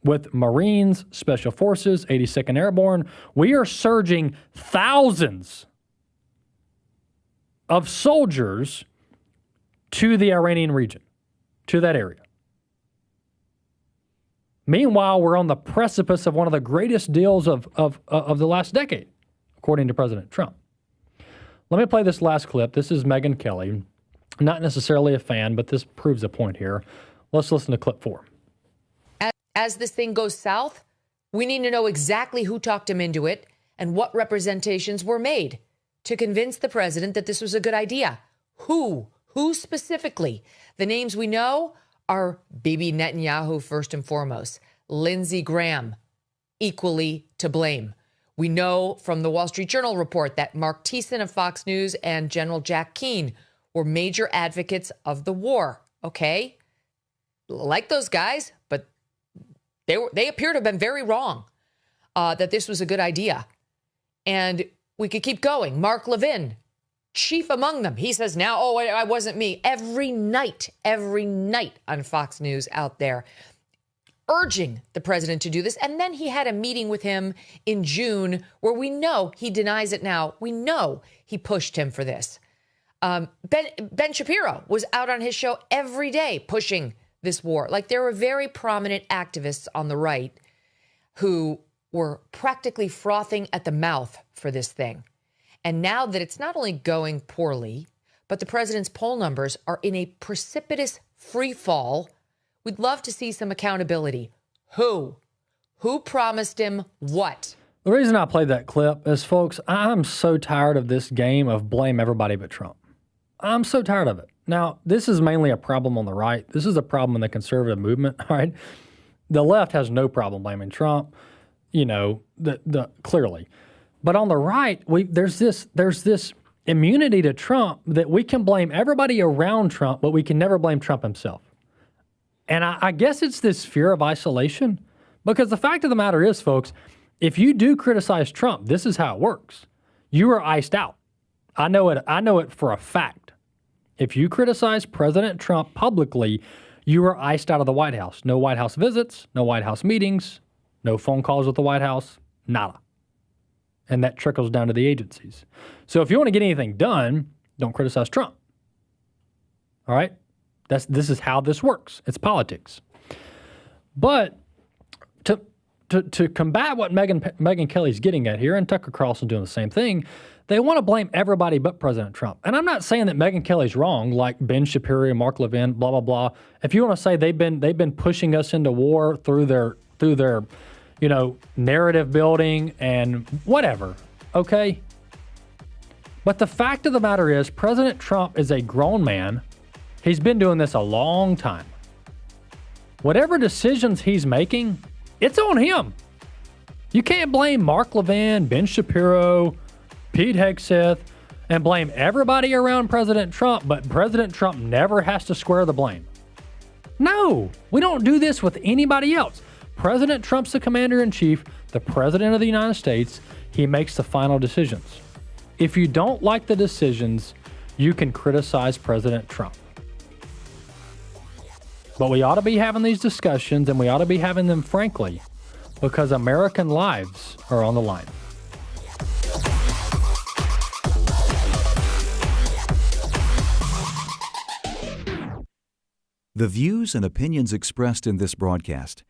with Marines, Special Forces, 82nd Airborne. We are surging thousands of soldiers to the Iranian region, to that area. Meanwhile, we're on the precipice of one of the greatest deals of the last decade, according to President Trump. Let me play this last clip. This is Megyn Kelly. Not necessarily a fan, but this proves a point here. Let's listen to clip 4. As this thing goes south, we need to know exactly who talked him into it and what representations were made to convince the president that this was a good idea. Who? Who specifically? The names we know are Bibi Netanyahu first and foremost, Lindsey Graham equally to blame. We know from the Wall Street Journal report that Mark Thiessen of Fox News and General Jack Keane were major advocates of the war, okay? Like those guys, but they appear to have been very wrong that this was a good idea. And we could keep going. Mark Levin, chief among them. He says now, oh, it wasn't me. Every night on Fox News out there, urging the president to do this. And then he had a meeting with him in June where we know he denies it now. We know he pushed him for this. Ben Shapiro was out on his show every day pushing this war. Like there were very prominent activists on the right who were practically frothing at the mouth for this thing. And now that it's not only going poorly, but the president's poll numbers are in a precipitous free fall, we'd love to see some accountability. Who? Who promised him what? The reason I played that clip is, folks, I'm so tired of this game of blame everybody but Trump. I'm so tired of it. Now, this is mainly a problem on the right. This is a problem in the conservative movement, all right? The left has no problem blaming Trump, you know, clearly. But on the right, there's this immunity to Trump that we can blame everybody around Trump, but we can never blame Trump himself. And I guess it's this fear of isolation, because the fact of the matter is, folks, if you do criticize Trump, this is how it works. You are iced out. I know it for a fact. If you criticize President Trump publicly, you are iced out of the White House. No White House visits, no White House meetings, no phone calls with the White House, nada. And that trickles down to the agencies. So if you want to get anything done, don't criticize Trump. All right? This is how this works. It's politics. But to combat what Megyn Kelly's getting at here, and Tucker Carlson doing the same thing, they want to blame everybody but President Trump. And I'm not saying that Megyn Kelly's wrong, like Ben Shapiro, Mark Levin, blah blah blah. If you want to say they've been pushing us into war through their narrative building and whatever, okay? But the fact of the matter is, President Trump is a grown man. He's been doing this a long time. Whatever decisions he's making, it's on him. You can't blame Mark Levin, Ben Shapiro, Pete Hegseth, and blame everybody around President Trump, but President Trump never has to square the blame. No, we don't do this with anybody else. President Trump's the commander-in-chief, the president of the United States. He makes the final decisions. If you don't like the decisions, you can criticize President Trump. But we ought to be having these discussions, and we ought to be having them frankly, because American lives are on the line. The views and opinions expressed in this broadcast